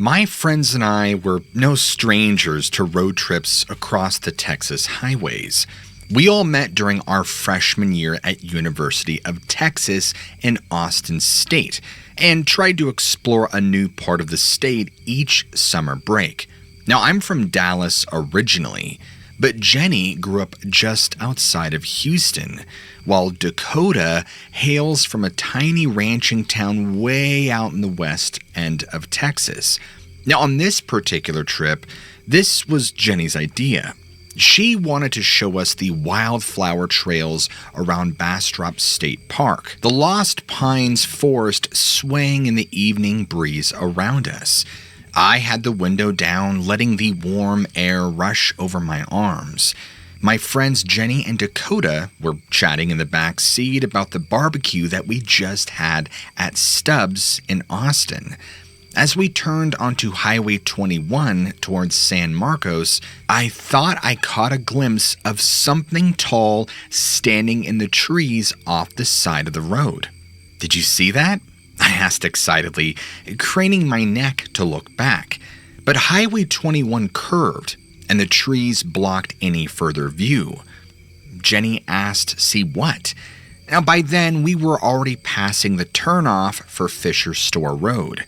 My friends and I were no strangers to road trips across the Texas highways. We all met during our freshman year at University of Texas in Austin State and tried to explore a new part of the state each summer break. Now, I'm from Dallas originally, but Jenny grew up just outside of Houston, while Dakota hails from a tiny ranching town way out in the west end of Texas. Now, on this particular trip, this was Jenny's idea. She wanted to show us the wildflower trails around Bastrop State Park, the Lost Pines forest swaying in the evening breeze around us. I had the window down, letting the warm air rush over my arms. My friends Jenny and Dakota were chatting in the back seat about the barbecue that we just had at Stubbs in Austin. As we turned onto Highway 21 towards San Marcos, I thought I caught a glimpse of something tall standing in the trees off the side of the road. "Did you see that?" I asked excitedly, craning my neck to look back. But Highway 21 curved, and the trees blocked any further view. Jenny asked, "See what?" Now, by then, we were already passing the turnoff for Fisher Store Road.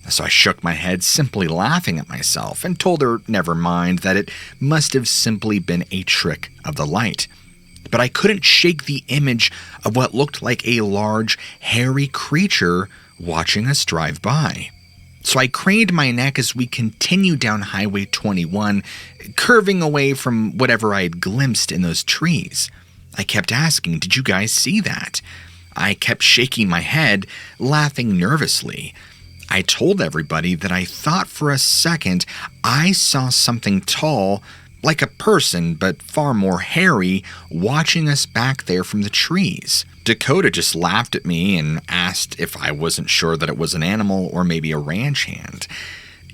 So I shook my head, simply laughing at myself, and told her never mind, that it must have simply been a trick of the light. But I couldn't shake the image of what looked like a large, hairy creature watching us drive by. So I craned my neck as we continued down Highway 21, curving away from whatever I had glimpsed in those trees. I kept asking, "Did you guys see that?" I kept shaking my head, laughing nervously. I told everybody that I thought for a second I saw something tall, like a person, but far more hairy, watching us back there from the trees. Dakota just laughed at me and asked if I wasn't sure that it was an animal or maybe a ranch hand.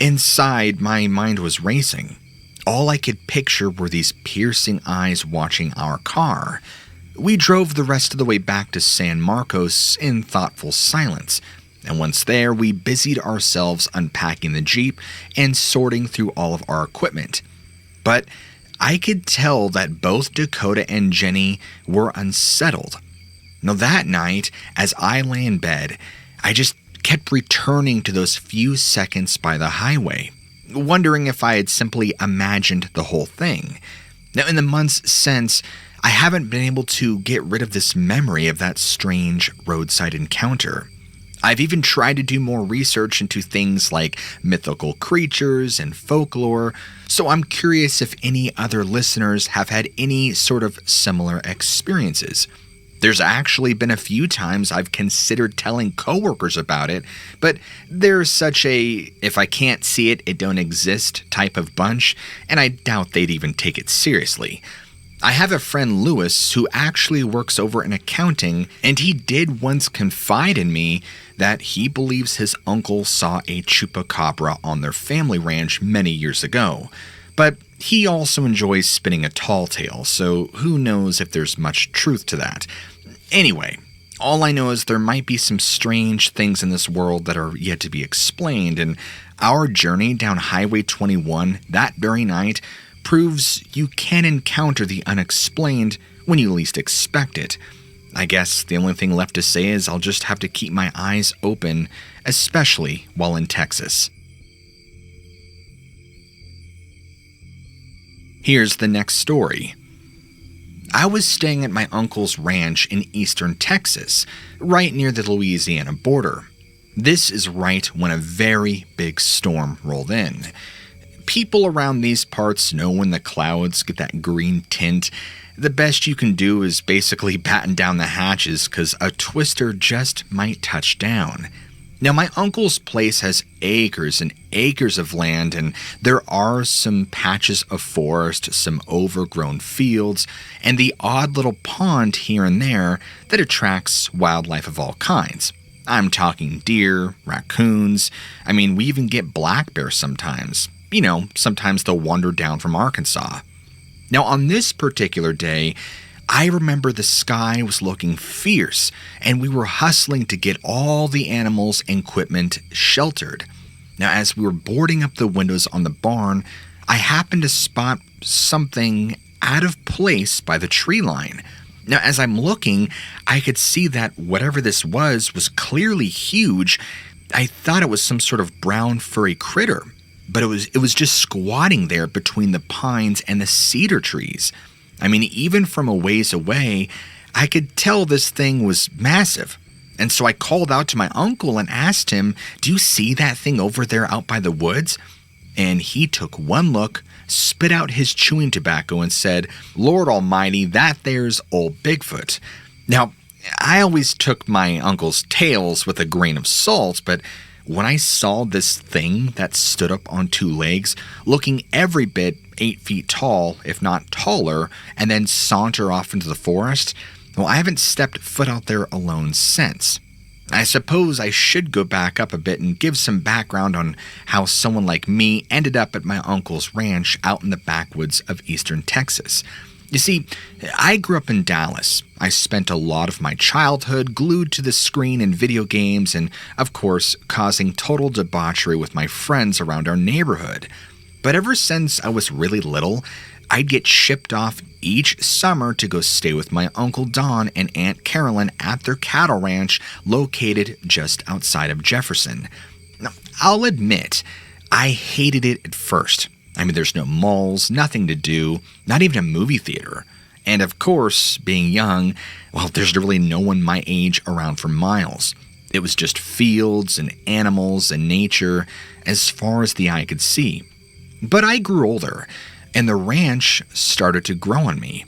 Inside, my mind was racing. All I could picture were these piercing eyes watching our car. We drove the rest of the way back to San Marcos in thoughtful silence, and once there, we busied ourselves unpacking the Jeep and sorting through all of our equipment. But I could tell that both Dakota and Jenny were unsettled. Now, that night, as I lay in bed, I just kept returning to those few seconds by the highway, wondering if I had simply imagined the whole thing. Now, in the months since, I haven't been able to get rid of this memory of that strange roadside encounter. I've even tried to do more research into things like mythical creatures and folklore, so I'm curious if any other listeners have had any sort of similar experiences. There's actually been a few times I've considered telling coworkers about it, but they're such a "if I can't see it, it don't exist" type of bunch, and I doubt they'd even take it seriously. I have a friend, Lewis, who actually works over in accounting, and he did once confide in me that he believes his uncle saw a chupacabra on their family ranch many years ago. But he also enjoys spinning a tall tale, so who knows if there's much truth to that. Anyway, all I know is there might be some strange things in this world that are yet to be explained, and our journey down Highway 21 that very night proves you can encounter the unexplained when you least expect it. I guess the only thing left to say is I'll just have to keep my eyes open, especially while in Texas. Here's the next story. I was staying at my uncle's ranch in eastern Texas, right near the Louisiana border. This is right when a very big storm rolled in. People around these parts know when the clouds get that green tint, the best you can do is basically batten down the hatches because a twister just might touch down. Now, my uncle's place has acres and acres of land, and there are some patches of forest, some overgrown fields, and the odd little pond here and there that attracts wildlife of all kinds. I'm talking deer, raccoons. I mean, we even get black bears sometimes. You know, sometimes they'll wander down from Arkansas. Now, on this particular day, I remember the sky was looking fierce, and we were hustling to get all the animals and equipment sheltered. Now, as we were boarding up the windows on the barn, I happened to spot something out of place by the tree line. Now, as I'm looking, I could see that whatever this was clearly huge. I thought it was some sort of brown furry critter, but it was just squatting there between the pines and the cedar trees. I mean, even from a ways away, I could tell this thing was massive. And so I called out to my uncle and asked him, "Do you see that thing over there out by the woods?" And he took one look, spit out his chewing tobacco, and said, "Lord Almighty, that there's old Bigfoot." Now, I always took my uncle's tales with a grain of salt, but when I saw this thing that stood up on two legs, looking every bit 8 feet tall, if not taller, and then saunter off into the forest, well, I haven't stepped foot out there alone since. I suppose I should go back up a bit and give some background on how someone like me ended up at my uncle's ranch out in the backwoods of eastern Texas. You see, I grew up in Dallas. I spent a lot of my childhood glued to the screen in video games and, of course, causing total debauchery with my friends around our neighborhood. But ever since I was really little, I'd get shipped off each summer to go stay with my Uncle Don and Aunt Carolyn at their cattle ranch located just outside of Jefferson. Now, I'll admit, I hated it at first. I mean, there's no malls, nothing to do, not even a movie theater. And of course, being young, well, there's really no one my age around for miles. It was just fields and animals and nature as far as the eye could see. But I grew older, and the ranch started to grow on me.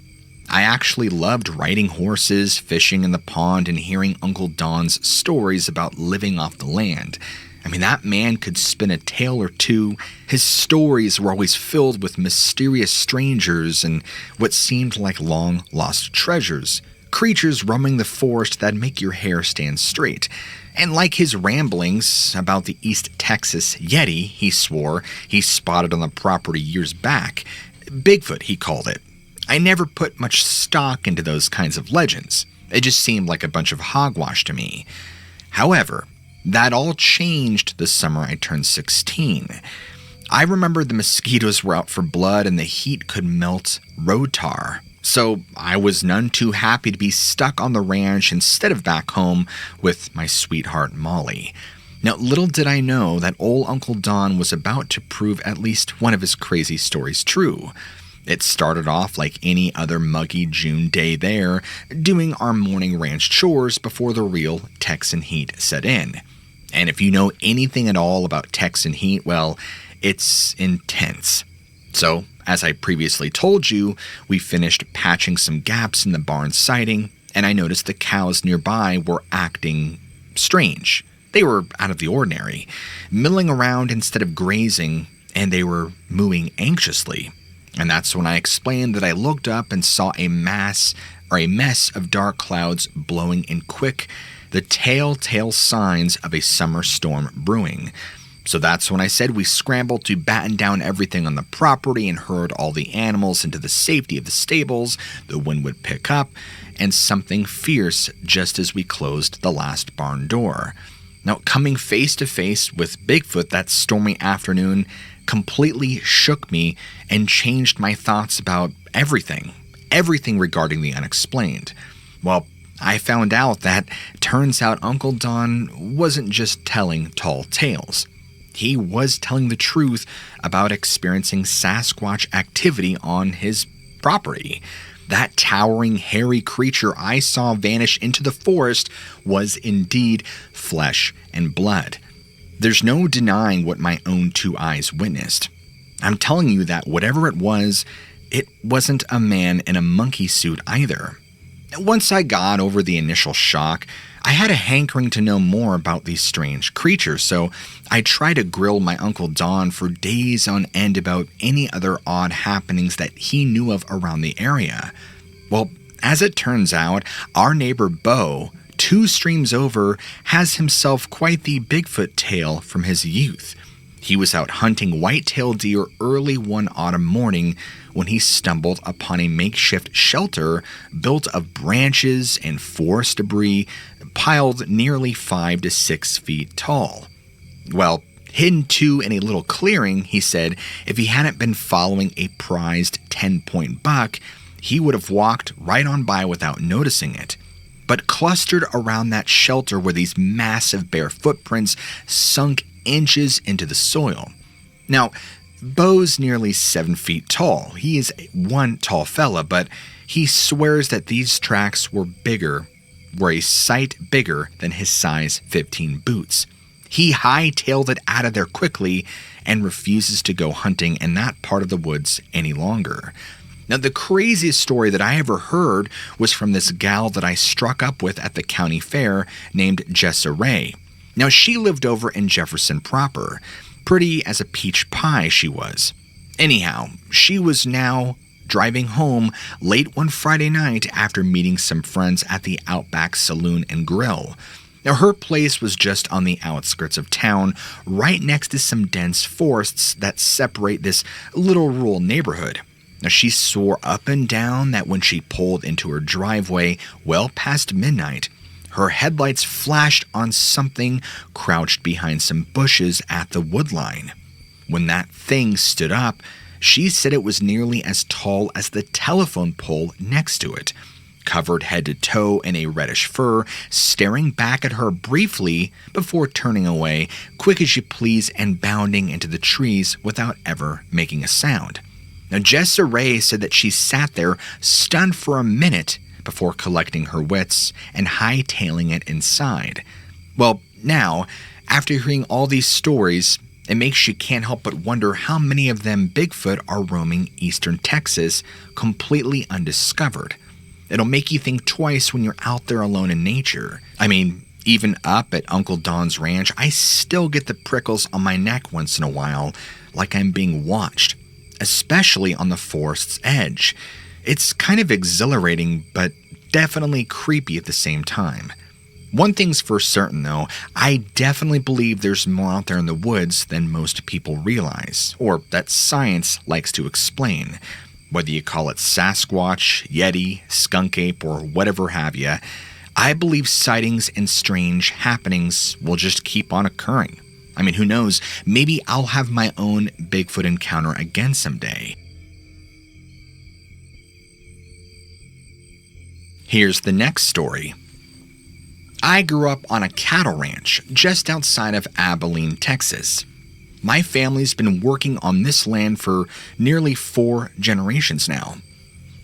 I actually loved riding horses, fishing in the pond, and hearing Uncle Don's stories about living off the land. I mean, that man could spin a tale or two. His stories were always filled with mysterious strangers and what seemed like long-lost treasures, creatures roaming the forest that'd make your hair stand straight. And like his ramblings about the East Texas Yeti, he swore, he spotted on the property years back. Bigfoot, he called it. I never put much stock into those kinds of legends. It just seemed like a bunch of hogwash to me. However, that all changed the summer I turned 16. I remember the mosquitoes were out for blood and the heat could melt road tar. So I was none too happy to be stuck on the ranch instead of back home with my sweetheart Molly. Now, little did I know that old Uncle Don was about to prove at least one of his crazy stories true. It started off like any other muggy June day there, doing our morning ranch chores before the real Texan heat set in. And if you know anything at all about Texan heat, well, it's intense. So, as I previously told you, we finished patching some gaps in the barn siding, and I noticed the cows nearby were acting strange. They were out of the ordinary, milling around instead of grazing, and they were mooing anxiously. And that's when I explained that I looked up and saw a mess of dark clouds blowing in quick, the telltale signs of a summer storm brewing. So that's when I said we scrambled to batten down everything on the property and herd all the animals into the safety of the stables. The wind would pick up, and something fierce just as we closed the last barn door. Now, coming face to face with Bigfoot that stormy afternoon completely shook me and changed my thoughts about everything regarding the unexplained. Well, I found out that turns out Uncle Don wasn't just telling tall tales. He was telling the truth about experiencing Sasquatch activity on his property. That towering, hairy creature I saw vanish into the forest was indeed flesh and blood. There's no denying what my own two eyes witnessed. I'm telling you that whatever it wasn't a man in a monkey suit either. Once I got over the initial shock, I had a hankering to know more about these strange creatures, so I tried to grill my Uncle Don for days on end about any other odd happenings that he knew of around the area. Well, as it turns out, our neighbor Bo, 2 streams over, has himself quite the Bigfoot tale from his youth. He was out hunting white-tailed deer early one autumn morning when he stumbled upon a makeshift shelter built of branches and forest debris piled nearly 5 to 6 feet tall. Well, Hidden too in a little clearing, he said if he hadn't been following a prized 10-point buck, he would have walked right on by without noticing it. But clustered around that shelter were these massive bare footprints sunk inches into the soil. Now, Bo's nearly 7 feet tall. He is one tall fella, but he swears that these tracks were a sight bigger than his size 15 boots. He hightailed it out of there quickly and refuses to go hunting in that part of the woods any longer. Now, the craziest story that I ever heard was from this gal that I struck up with at the county fair named Jessa Ray. Now, she lived over in Jefferson proper. Pretty as a peach pie she was. Anyhow, she was now driving home late one Friday night after meeting some friends at the Outback Saloon and Grill. Now, her place was just on the outskirts of town, right next to some dense forests that separate this little rural neighborhood. Now, she swore up and down that when she pulled into her driveway well past midnight, her headlights flashed on something crouched behind some bushes at the woodline. When that thing stood up, she said it was nearly as tall as the telephone pole next to it, covered head to toe in a reddish fur, staring back at her briefly before turning away, quick as you please, and bounding into the trees without ever making a sound. Now, Jessa Ray said that she sat there stunned for a minute before collecting her wits and hightailing it inside. Well, now, after hearing all these stories, it makes you can't help but wonder how many of them Bigfoot are roaming eastern Texas completely undiscovered. It'll make you think twice when you're out there alone in nature. I mean, even up at Uncle Don's ranch, I still get the prickles on my neck once in a while, like I'm being watched, especially on the forest's edge. It's kind of exhilarating, but definitely creepy at the same time. One thing's for certain, though, I definitely believe there's more out there in the woods than most people realize, or that science likes to explain. Whether you call it Sasquatch, Yeti, skunk ape, or whatever have you, I believe sightings and strange happenings will just keep on occurring. I mean, who knows, maybe I'll have my own Bigfoot encounter again someday. Here's the next story. I grew up on a cattle ranch just outside of Abilene, Texas. My family's been working on this land for nearly 4 generations now.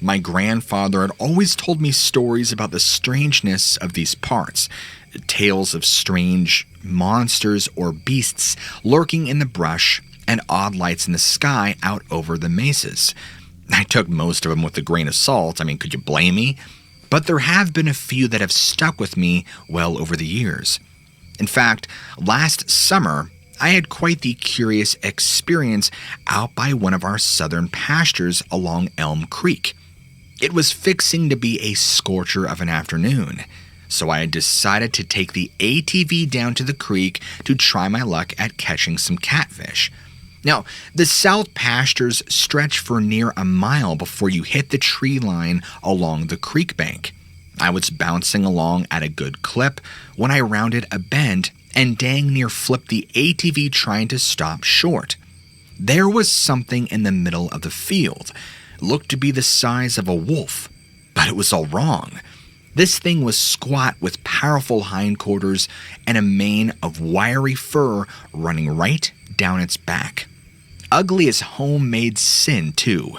My grandfather had always told me stories about the strangeness of these parts, tales of strange monsters or beasts lurking in the brush and odd lights in the sky out over the mesas. I took most of them with a grain of salt. I mean, could you blame me? But there have been a few that have stuck with me well over the years. In fact, last summer, I had quite the curious experience out by one of our southern pastures along Elm Creek. It was fixing to be a scorcher of an afternoon, so I had decided to take the ATV down to the creek to try my luck at catching some catfish. Now, the south pastures stretch for near a mile before you hit the tree line along the creek bank. I was bouncing along at a good clip when I rounded a bend and dang near flipped the ATV trying to stop short. There was something in the middle of the field. It looked to be the size of a wolf, but it was all wrong. This thing was squat with powerful hindquarters and a mane of wiry fur running right down its back. Ugly as homemade sin, too.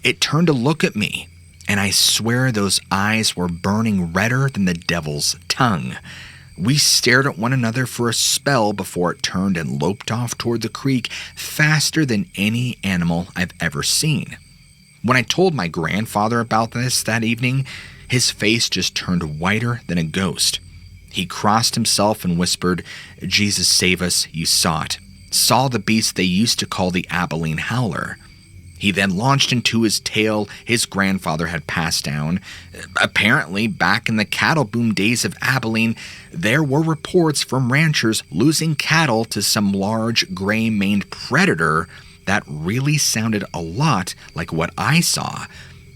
It turned to look at me, and I swear those eyes were burning redder than the devil's tongue. We stared at one another for a spell before it turned and loped off toward the creek faster than any animal I've ever seen. When I told my grandfather about this that evening, his face just turned whiter than a ghost. He crossed himself and whispered, "Jesus save us, you saw it. Saw the beast they used to call the Abilene howler." He then launched into his tale his grandfather had passed down. Apparently, back in the cattle boom days of Abilene, there were reports from ranchers losing cattle to some large gray-maned predator that really sounded a lot like what I saw.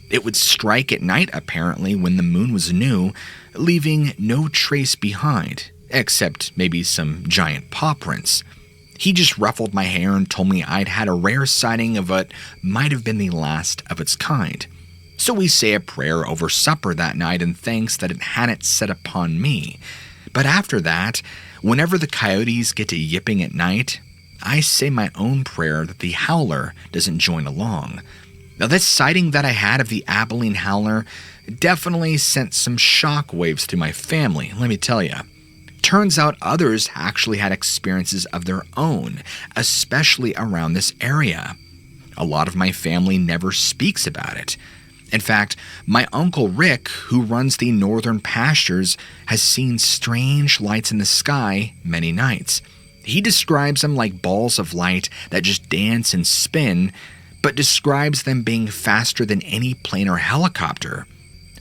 It would strike at night, apparently, when the moon was new, leaving no trace behind, except maybe some giant paw prints. He just ruffled my hair and told me I'd had a rare sighting of what might have been the last of its kind. So we say a prayer over supper that night in thanks that it hadn't set upon me. But after that, whenever the coyotes get to yipping at night, I say my own prayer that the howler doesn't join along. Now, this sighting that I had of the Abilene howler definitely sent some shock waves through my family, let me tell you. Turns out others actually had experiences of their own, especially around this area. A lot of my family never speaks about it. In fact, my Uncle Rick, who runs the northern pastures, has seen strange lights in the sky many nights. He describes them like balls of light that just dance and spin, but describes them being faster than any plane or helicopter.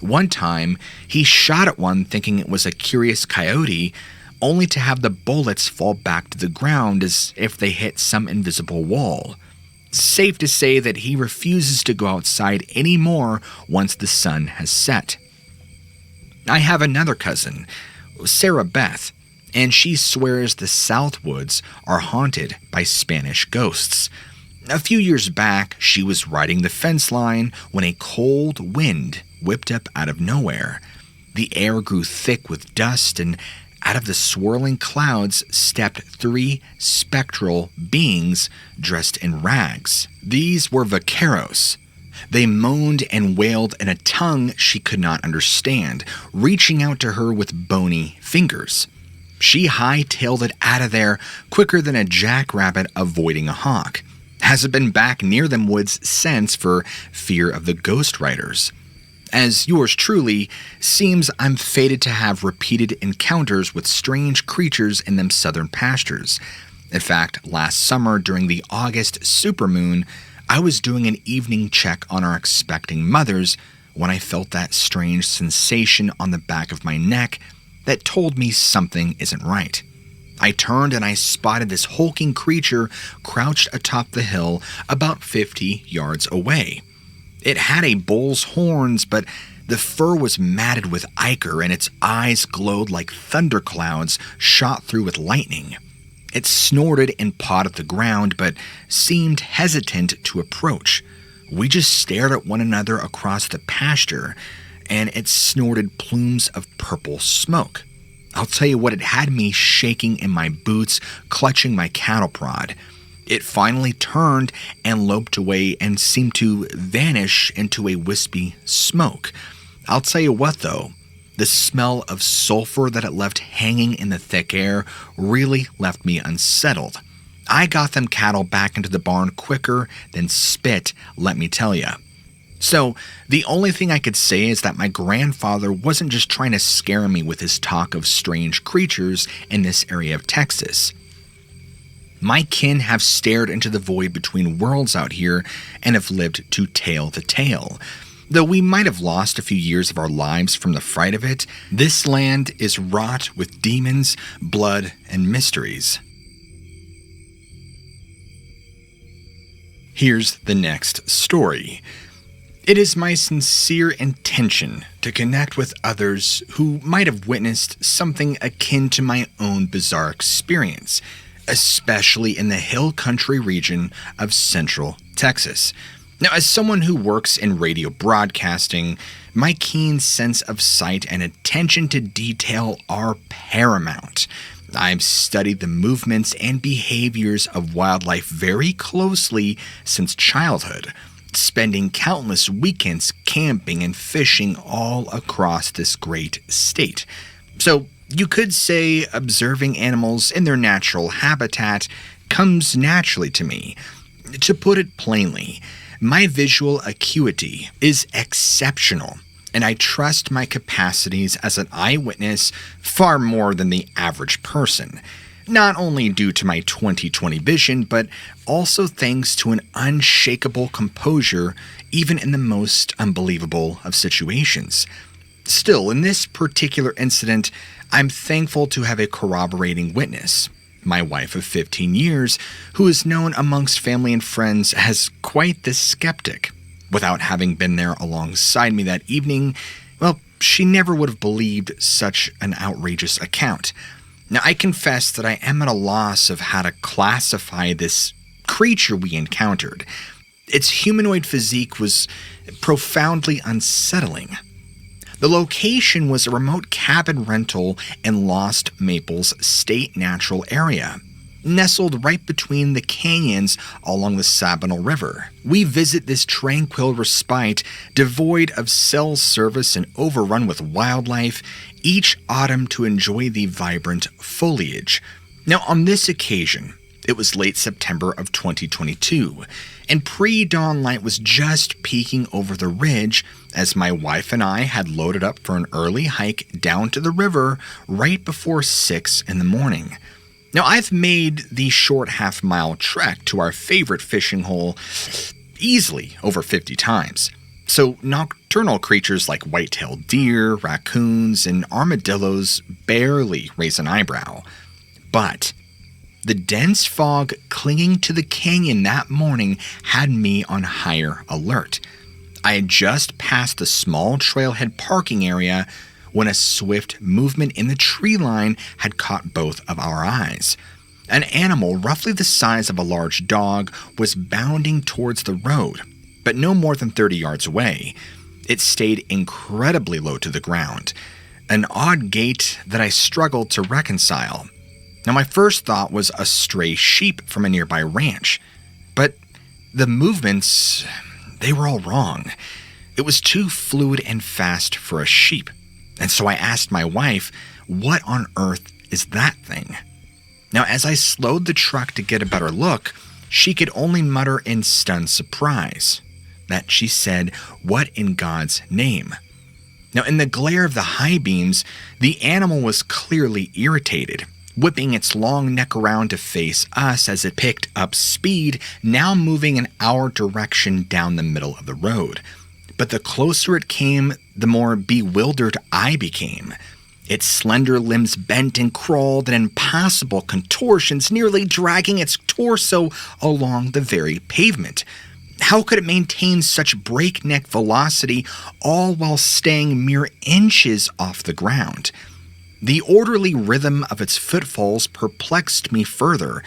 One time, he shot at one thinking it was a curious coyote, only to have the bullets fall back to the ground as if they hit some invisible wall. Safe to say that he refuses to go outside anymore once the sun has set. I have another cousin, Sarah Beth, and she swears the South Woods are haunted by Spanish ghosts. A few years back, she was riding the fence line when a cold wind whipped up out of nowhere. The air grew thick with dust, and out of the swirling clouds stepped 3 spectral beings dressed in rags. These were vaqueros. They moaned and wailed in a tongue she could not understand, reaching out to her with bony fingers. She hightailed it out of there quicker than a jackrabbit avoiding a hawk. Hasn't been back near them woods since for fear of the ghost riders. As yours truly, seems I'm fated to have repeated encounters with strange creatures in them southern pastures. In fact, last summer during the August supermoon, I was doing an evening check on our expecting mothers when I felt that strange sensation on the back of my neck that told me something isn't right. I turned and I spotted this hulking creature crouched atop the hill about 50 yards away. It had a bull's horns, but the fur was matted with ichor and its eyes glowed like thunderclouds shot through with lightning. It snorted and pawed at the ground, but seemed hesitant to approach. We just stared at one another across the pasture, and it snorted plumes of purple smoke. I'll tell you what, it had me shaking in my boots, clutching my cattle prod. It finally turned and loped away and seemed to vanish into a wispy smoke. I'll tell you what, though, the smell of sulfur that it left hanging in the thick air really left me unsettled. I got them cattle back into the barn quicker than spit, let me tell you. So, the only thing I could say is that my grandfather wasn't just trying to scare me with his talk of strange creatures in this area of Texas. My kin have stared into the void between worlds out here and have lived to tell the tale. Though we might have lost a few years of our lives from the fright of it, this land is wrought with demons, blood, and mysteries. Here's the next story. It is my sincere intention to connect with others who might have witnessed something akin to my own bizarre experience, especially in the hill country region of Central Texas. Now, as someone who works in radio broadcasting, my keen sense of sight and attention to detail are paramount. I've studied the movements and behaviors of wildlife very closely since childhood, spending countless weekends camping and fishing all across this great state. So, you could say observing animals in their natural habitat comes naturally to me. To put it plainly, my visual acuity is exceptional, and I trust my capacities as an eyewitness far more than the average person, not only due to my 20/20 vision, but also thanks to an unshakable composure even in the most unbelievable of situations. Still, in this particular incident, I'm thankful to have a corroborating witness, my wife of 15 years, who is known amongst family and friends as quite the skeptic. Without having been there alongside me that evening, well, she never would have believed such an outrageous account. Now, I confess that I am at a loss of how to classify this creature we encountered. Its humanoid physique was profoundly unsettling. The location was a remote cabin rental in Lost Maples State Natural Area, nestled right between the canyons along the Sabinal River. We visit this tranquil respite, devoid of cell service and overrun with wildlife, each autumn to enjoy the vibrant foliage. Now, on this occasion, it was late September of 2022, and pre-dawn light was just peeking over the ridge as my wife and I had loaded up for an early hike down to the river right before 6 in the morning. Now, I've made the short half-mile trek to our favorite fishing hole easily over 50 times, so nocturnal creatures like white-tailed deer, raccoons, and armadillos barely raise an eyebrow. But the dense fog clinging to the canyon that morning had me on higher alert. I had just passed the small trailhead parking area when a swift movement in the tree line had caught both of our eyes. An animal roughly the size of a large dog was bounding towards the road, but no more than 30 yards away. It stayed incredibly low to the ground, an odd gait that I struggled to reconcile. Now, my first thought was a stray sheep from a nearby ranch, but the movements, they were all wrong. It was too fluid and fast for a sheep, and so I asked my wife, what on earth is that thing? Now, as I slowed the truck to get a better look, she could only mutter in stunned surprise that she said, "What in God's name?" Now, in the glare of the high beams, the animal was clearly irritated, whipping its long neck around to face us as it picked up speed, now moving in our direction down the middle of the road. But the closer it came, the more bewildered I became. Its slender limbs bent and crawled in impossible contortions, nearly dragging its torso along the very pavement. How could it maintain such breakneck velocity, all while staying mere inches off the ground? The orderly rhythm of its footfalls perplexed me further.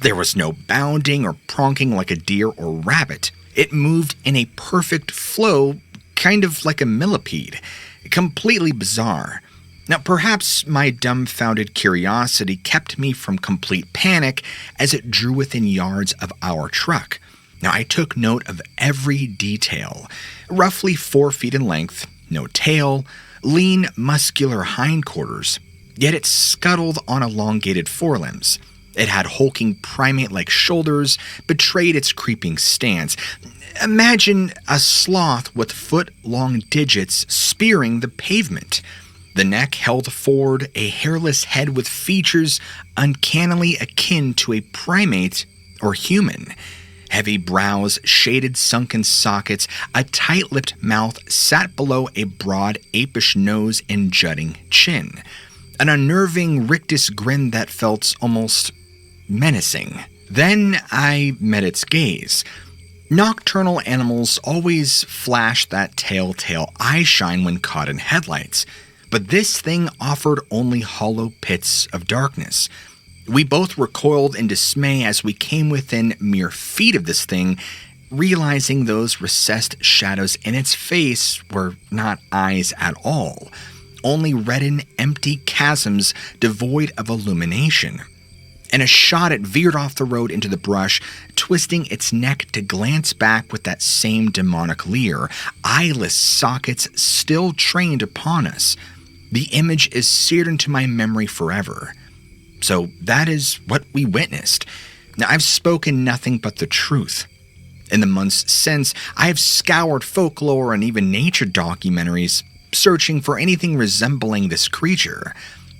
There was no bounding or pronking like a deer or rabbit. It moved in a perfect flow, kind of like a millipede. Completely bizarre. Now, perhaps my dumbfounded curiosity kept me from complete panic as it drew within yards of our truck. Now, I took note of every detail. Roughly 4 feet in length, no tail, lean, muscular hindquarters, yet it scuttled on elongated forelimbs. It had hulking primate-like shoulders, betrayed its creeping stance. Imagine a sloth with foot-long digits spearing the pavement. The neck held forward, a hairless head with features uncannily akin to a primate or human. Heavy brows, shaded sunken sockets, a tight-lipped mouth sat below a broad apish nose and jutting chin. An unnerving rictus grin that felt almost menacing. Then I met its gaze. Nocturnal animals always flash that telltale eye shine when caught in headlights, but this thing offered only hollow pits of darkness. We both recoiled in dismay as we came within mere feet of this thing, realizing those recessed shadows in its face were not eyes at all, only reddened, empty chasms devoid of illumination. In a shot, it veered off the road into the brush, twisting its neck to glance back with that same demonic leer, eyeless sockets still trained upon us. The image is seared into my memory forever. So that is what we witnessed. Now, I've spoken nothing but the truth. In the months since, I have scoured folklore and even nature documentaries, searching for anything resembling this creature.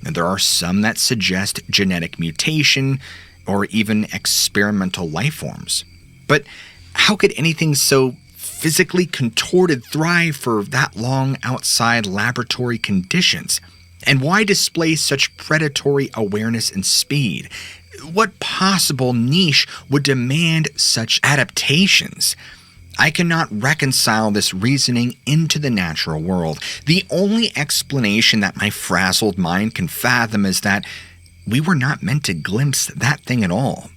And there are some that suggest genetic mutation or even experimental life forms. But how could anything so physically contorted thrive for that long outside laboratory conditions? And why display such predatory awareness and speed? What possible niche would demand such adaptations? I cannot reconcile this reasoning into the natural world. The only explanation that my frazzled mind can fathom is that we were not meant to glimpse that thing at all.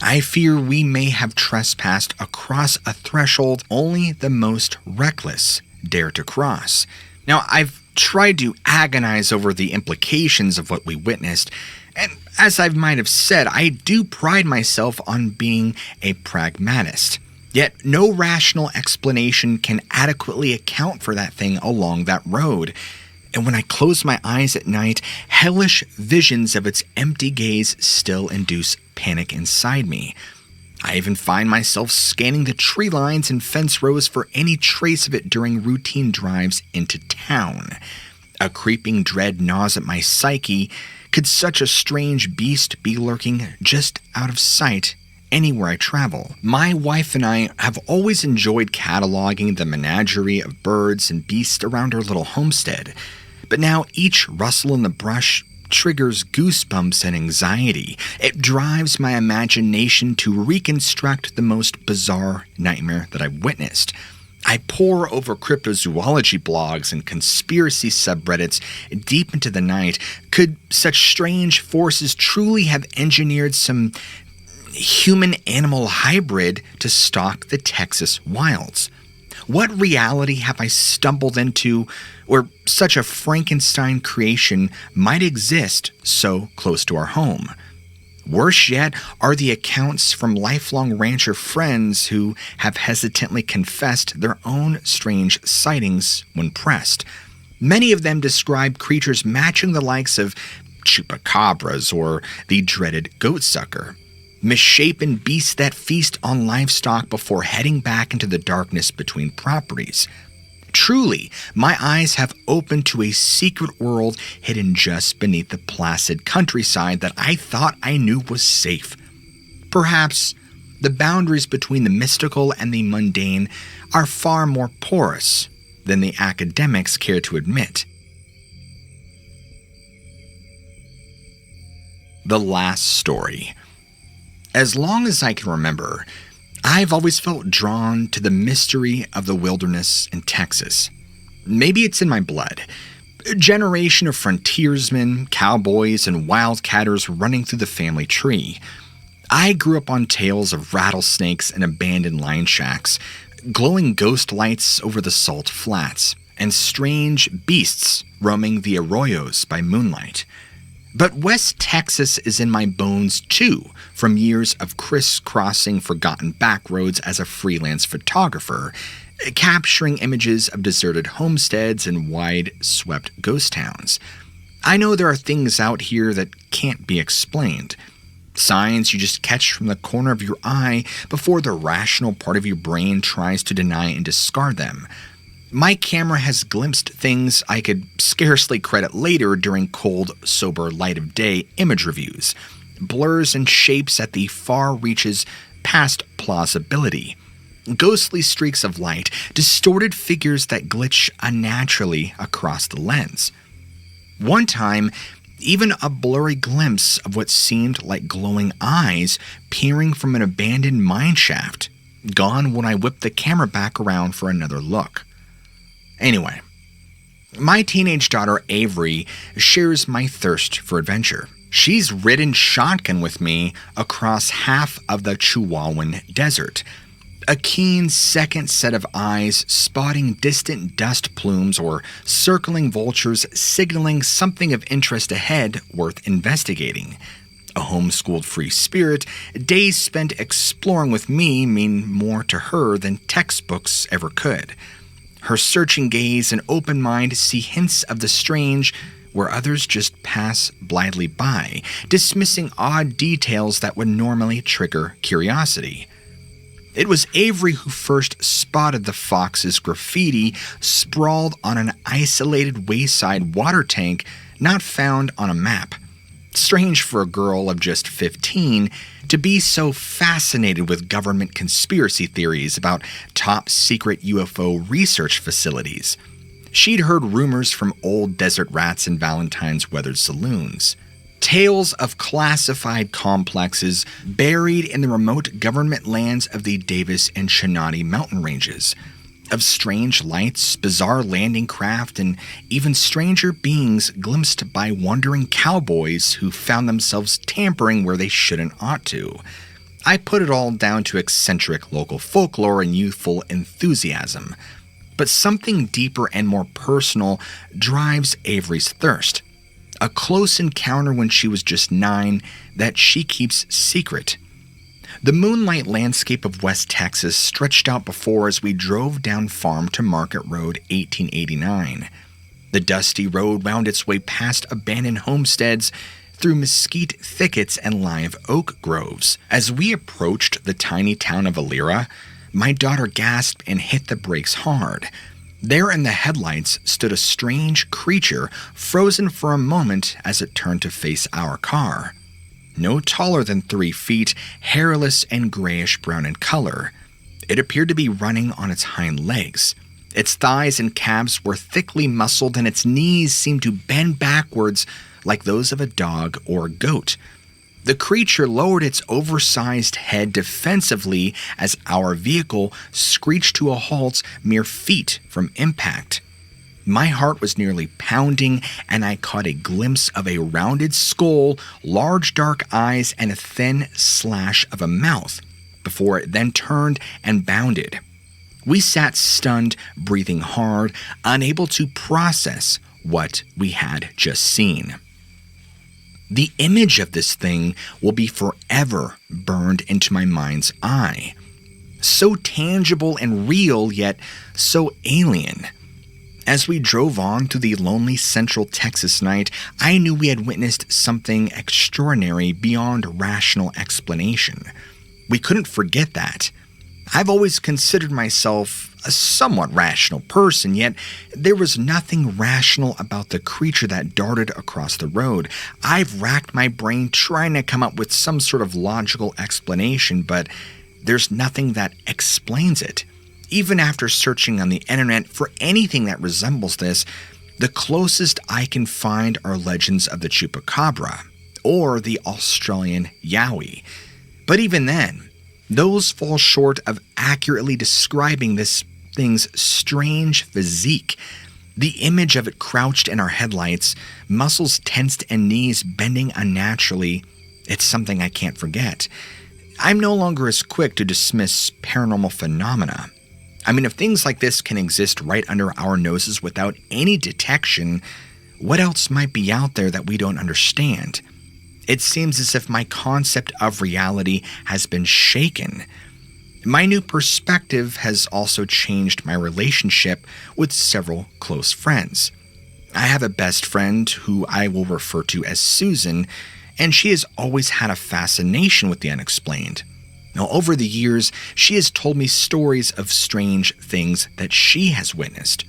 I fear we may have trespassed across a threshold only the most reckless dare to cross. Now, I've tried to agonize over the implications of what we witnessed, and as I might have said, I do pride myself on being a pragmatist. Yet no rational explanation can adequately account for that thing along that road. And when I close my eyes at night, hellish visions of its empty gaze still induce panic inside me. I even find myself scanning the tree lines and fence rows for any trace of it during routine drives into town. A creeping dread gnaws at my psyche. Could such a strange beast be lurking just out of sight anywhere I travel? My wife and I have always enjoyed cataloging the menagerie of birds and beasts around our little homestead. But now each rustle in the brush triggers goosebumps and anxiety. It drives my imagination to reconstruct the most bizarre nightmare that I've witnessed. I pore over cryptozoology blogs and conspiracy subreddits deep into the night. Could such strange forces truly have engineered some human-animal hybrid to stalk the Texas wilds? What reality have I stumbled into where such a Frankenstein creation might exist so close to our home? Worse yet are the accounts from lifelong rancher friends who have hesitantly confessed their own strange sightings when pressed. Many of them describe creatures matching the likes of chupacabras or the dreaded goatsucker. Misshapen beasts that feast on livestock before heading back into the darkness between properties. Truly, my eyes have opened to a secret world hidden just beneath the placid countryside that I thought I knew was safe. Perhaps the boundaries between the mystical and the mundane are far more porous than the academics care to admit. The last story. As long as I can remember, I've always felt drawn to the mystery of the wilderness in Texas. Maybe it's in my blood. A generation of frontiersmen, cowboys, and wildcatters running through the family tree. I grew up on tales of rattlesnakes and abandoned line shacks, glowing ghost lights over the salt flats, and strange beasts roaming the arroyos by moonlight. But West Texas is in my bones too, from years of crisscrossing forgotten backroads as a freelance photographer, capturing images of deserted homesteads and wide-swept ghost towns. I know there are things out here that can't be explained. Signs you just catch from the corner of your eye before the rational part of your brain tries to deny and discard them. My camera has glimpsed things I could scarcely credit later during cold, sober light of day image reviews. Blurs and shapes at the far reaches past plausibility. Ghostly streaks of light, distorted figures that glitch unnaturally across the lens. One time, even a blurry glimpse of what seemed like glowing eyes peering from an abandoned mine shaft. Gone when I whipped the camera back around for another look. Anyway, my teenage daughter Avery shares my thirst for adventure. She's ridden shotgun with me across half of the Chihuahuan Desert. A keen second set of eyes spotting distant dust plumes or circling vultures signaling something of interest ahead worth investigating. A homeschooled free spirit, days spent exploring with me mean more to her than textbooks ever could. Her searching gaze and open mind see hints of the strange where others just pass blithely by, dismissing odd details that would normally trigger curiosity. It was Avery who first spotted the fox's graffiti sprawled on an isolated wayside water tank not found on a map. Strange for a girl of just 15 to be so fascinated with government conspiracy theories about top-secret UFO research facilities. She'd heard rumors from old desert rats in Valentine's weathered saloons. Tales of classified complexes buried in the remote government lands of the Davis and Chenaney mountain ranges. of strange lights, bizarre landing craft, and even stranger beings glimpsed by wandering cowboys who found themselves tampering where they shouldn't ought to. I put it all down to eccentric local folklore and youthful enthusiasm. But something deeper and more personal drives Avery's thirst. A close encounter when she was just 9 that she keeps secret. The moonlight landscape of West Texas stretched out before as we drove down Farm to Market Road 1889. The dusty road wound its way past abandoned homesteads, through mesquite thickets and live oak groves. As we approached the tiny town of Alira, my daughter gasped and hit the brakes hard. There in the headlights stood a strange creature, frozen for a moment as it turned to face our car. No taller than 3 feet, hairless and grayish-brown in color. It appeared to be running on its hind legs. Its thighs and calves were thickly muscled, and its knees seemed to bend backwards like those of a dog or goat. The creature lowered its oversized head defensively as our vehicle screeched to a halt mere feet from impact. My heart was nearly pounding, and I caught a glimpse of a rounded skull, large dark eyes, and a thin slash of a mouth, before it then turned and bounded. We sat stunned, breathing hard, unable to process what we had just seen. The image of this thing will be forever burned into my mind's eye. So tangible and real, yet so alien. As we drove on through the lonely Central Texas night, I knew we had witnessed something extraordinary beyond rational explanation. We couldn't forget that. I've always considered myself a somewhat rational person, yet there was nothing rational about the creature that darted across the road. I've racked my brain trying to come up with some sort of logical explanation, but there's nothing that explains it. Even after searching on the internet for anything that resembles this, the closest I can find are legends of the chupacabra or the Australian yowie. But even then, those fall short of accurately describing this thing's strange physique. The image of it crouched in our headlights, muscles tensed and knees bending unnaturally, it's something I can't forget. I'm no longer as quick to dismiss paranormal phenomena. I mean, if things like this can exist right under our noses without any detection, what else might be out there that we don't understand? It seems as if my concept of reality has been shaken. My new perspective has also changed my relationship with several close friends. I have a best friend who I will refer to as Susan, and she has always had a fascination with the unexplained. Now, over the years, she has told me stories of strange things that she has witnessed.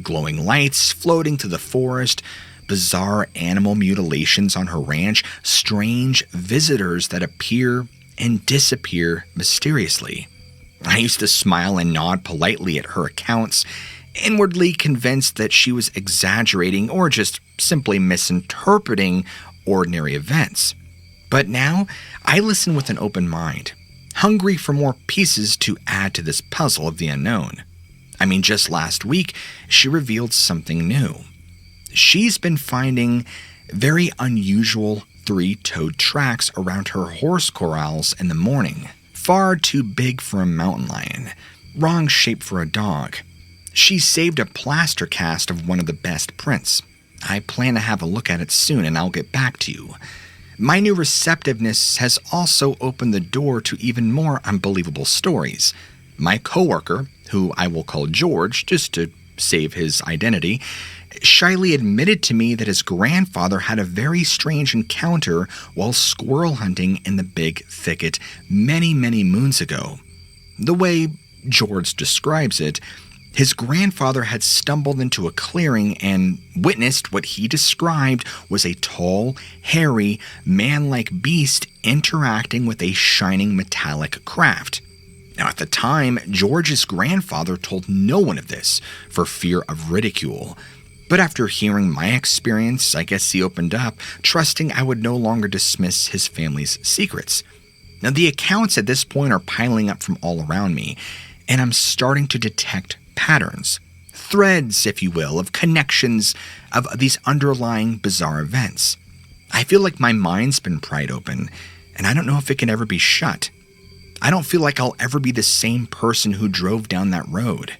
Glowing lights floating through the forest, bizarre animal mutilations on her ranch, strange visitors that appear and disappear mysteriously. I used to smile and nod politely at her accounts, inwardly convinced that she was exaggerating or just simply misinterpreting ordinary events. But now, I listen with an open mind, hungry for more pieces to add to this puzzle of the unknown. I mean, just last week, she revealed something new. She's been finding very unusual 3-toed tracks around her horse corrals in the morning. Far too big for a mountain lion, wrong shape for a dog. She saved a plaster cast of one of the best prints. I plan to have a look at it soon, and I'll get back to you. My new receptiveness has also opened the door to even more unbelievable stories. My coworker, who I will call George just to save his identity, shyly admitted to me that his grandfather had a very strange encounter while squirrel hunting in the big thicket many, many moons ago. The way George describes it, his grandfather had stumbled into a clearing and witnessed what he described was a tall, hairy, man-like beast interacting with a shining metallic craft. Now, at the time, George's grandfather told no one of this for fear of ridicule. But after hearing my experience, I guess he opened up, trusting I would no longer dismiss his family's secrets. Now, the accounts at this point are piling up from all around me, and I'm starting to detect patterns, threads, if you will, of connections of these underlying bizarre events. I feel like my mind's been pried open, and I don't know if it can ever be shut. I don't feel like I'll ever be the same person who drove down that road.